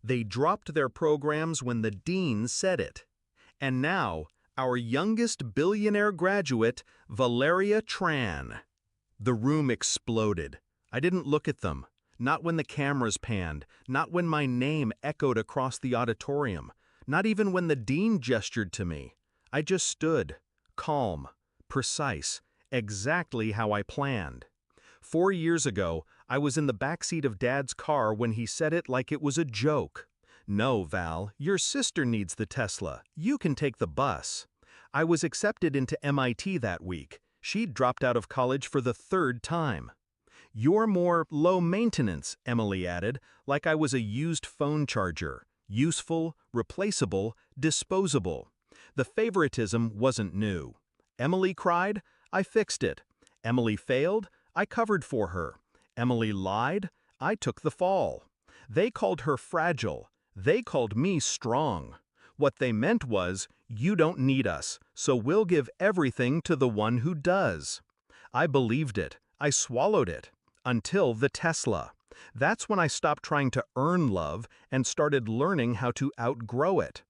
They dropped their programs when the dean said it. And now, our youngest billionaire graduate, Valeria Tran. The room exploded. I didn't look at them. Not when the cameras panned, not when my name echoed across the auditorium, not even when the dean gestured to me. I just stood, calm, precise, exactly how I planned. 4 years ago, I was in the backseat of Dad's car when he said it like it was a joke. "No, Val, your sister needs the Tesla. You can take the bus." I was accepted into MIT that week. She'd dropped out of college for the 3rd time. "You're more low maintenance," Emily added, like I was a used phone charger. Useful, replaceable, disposable. The favoritism wasn't new. Emily cried, I fixed it. Emily failed, I covered for her. Emily lied, I took the fall. They called her fragile. They called me strong. What they meant was, you don't need us, so we'll give everything to the one who does. I believed it. I swallowed it. Until the Tesla. That's when I stopped trying to earn love and started learning how to outgrow it.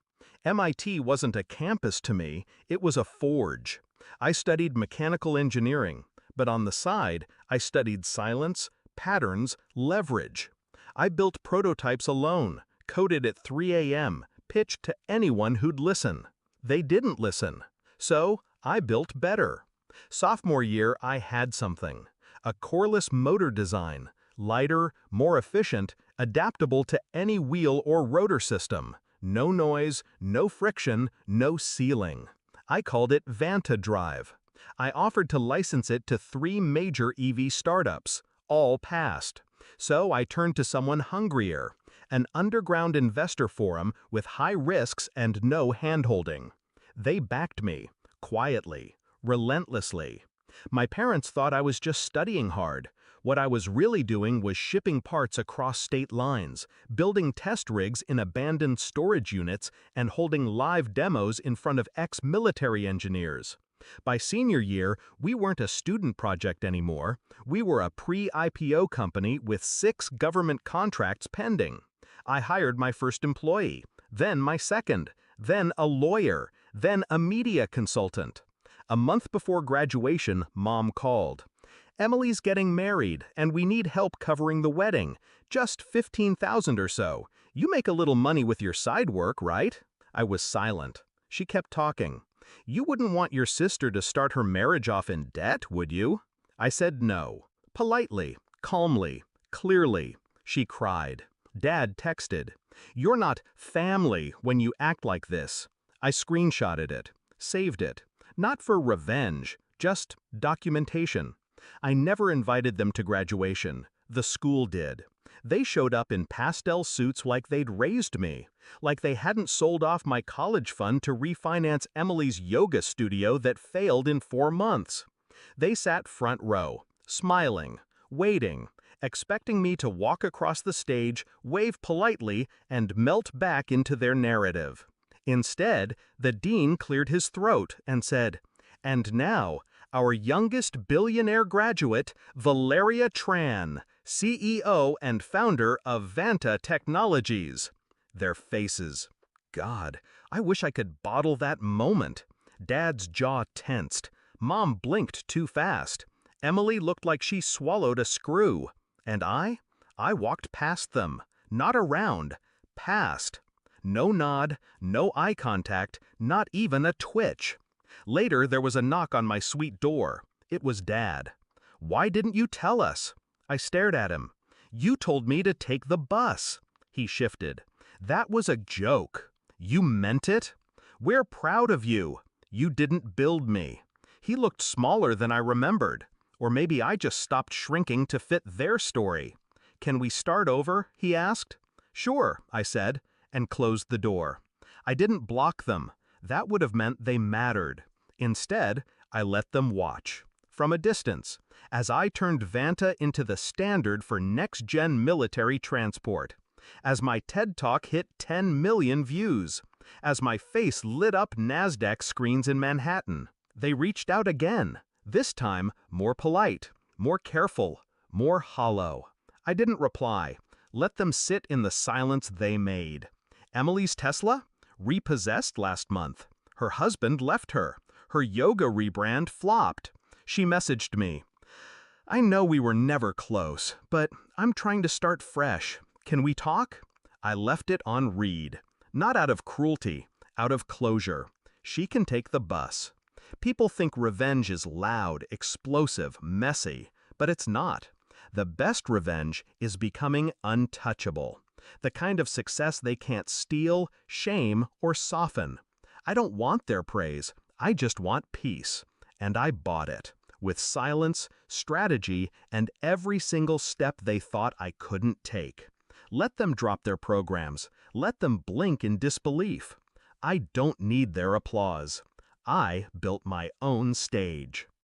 MIT wasn't a campus to me, it was a forge. I studied mechanical engineering, but on the side, I studied silence, patterns, leverage. I built prototypes alone, coded at 3 a.m., pitched to anyone who'd listen. They didn't listen. So, I built better. Sophomore year, I had something. A coreless motor design, lighter, more efficient, adaptable to any wheel or rotor system. No noise, no friction, no ceiling. I called it Vanta Drive. I offered to license it to 3 major EV startups. All passed. So I turned to someone hungrier, an underground investor forum with high risks and no handholding. They backed me, quietly, relentlessly. My parents thought I was just studying hard. What I was really doing was shipping parts across state lines, building test rigs in abandoned storage units, and holding live demos in front of ex-military engineers. By senior year, we weren't a student project anymore. We were a pre-IPO company with 6 government contracts pending. I hired my first employee, then my second, then a lawyer, then a media consultant. A month before graduation, Mom called. "Emily's getting married, and we need help covering the wedding. Just $15,000 or so. You make a little money with your side work, right?" I was silent. She kept talking. "You wouldn't want your sister to start her marriage off in debt, would you?" I said no. Politely, calmly, clearly. She cried. Dad texted, "You're not family when you act like this." I screenshotted it, saved it. Not for revenge, just documentation. I never invited them to graduation. The school did. They showed up in pastel suits like they'd raised me, like they hadn't sold off my college fund to refinance Emily's yoga studio that failed in 4 months. They sat front row, smiling, waiting, expecting me to walk across the stage, wave politely, and melt back into their narrative. Instead, the dean cleared his throat and said, "And now, our youngest billionaire graduate, Valeria Tran, CEO and founder of Vanta Technologies." Their faces. God, I wish I could bottle that moment. Dad's jaw tensed. Mom blinked too fast. Emily looked like she swallowed a screw. And I walked past them. Not around. Past. No nod, no eye contact, not even a twitch. Later, there was a knock on my suite door. It was Dad. "Why didn't you tell us?" I stared at him. "You told me to take the bus." He shifted. "That was a joke." "You meant it?" "We're proud of you." "You didn't build me." He looked smaller than I remembered. Or maybe I just stopped shrinking to fit their story. "Can we start over?" he asked. "Sure," I said, and closed the door. I didn't block them. That would have meant they mattered. Instead, I let them watch. From a distance, as I turned Vanta into the standard for next-gen military transport. As my TED Talk hit 10 million views. As my face lit up NASDAQ screens in Manhattan. They reached out again. This time, more polite, more careful, more hollow. I didn't reply. Let them sit in the silence they made. Emily's Tesla? Repossessed last month. Her husband left her. Her yoga rebrand flopped. She messaged me. I know we were never close, but I'm trying to start fresh. Can we talk? I left it on read. Not out of cruelty, out of closure. She can take the bus. People think revenge is loud, explosive, messy, but it's not. The best revenge is becoming untouchable. The kind of success they can't steal, shame, or soften. I don't want their praise. I just want peace. And I bought it. With silence, strategy, and every single step they thought I couldn't take. Let them drop their programs. Let them blink in disbelief. I don't need their applause. I built my own stage.